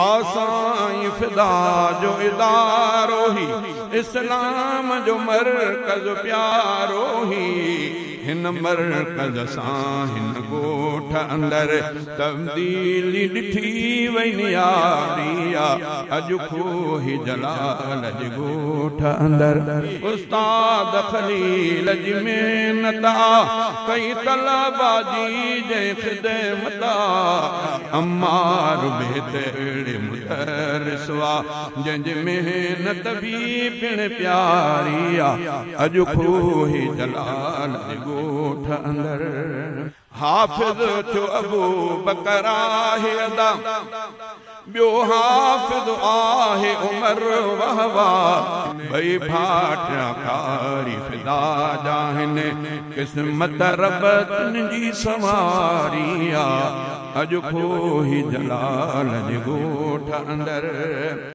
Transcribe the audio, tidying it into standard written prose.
आसाई फिदा जो इदारो ही इस्लाम जो मरकज़ प्यारो ही हिन मरकज़ सां हिन ॻोठ अंदर तब्दीली ॾिठी वई नियारिया अॼु खोही जलाल जे ॻोठ अंदर उस्ताद खलील जी महिनत कई तलबा जी जंहिं ख़िदमत अम्मार बेहतरे मुदर्रिस वा जंहिंजी महिनत बि पिण प्यारी अॼु खोही जलाल जे ॻोठ अंदर हाफ़िज़ थियो अबू बकर आहे अदा ॿियो हाफ़िज़ आहे उमर वहवा ॿई भाटिया कारी फिदा जा आहिनि क़िस्मत रब जी सवारी अॼु खोही जलाल जे ॻोठ अंदर।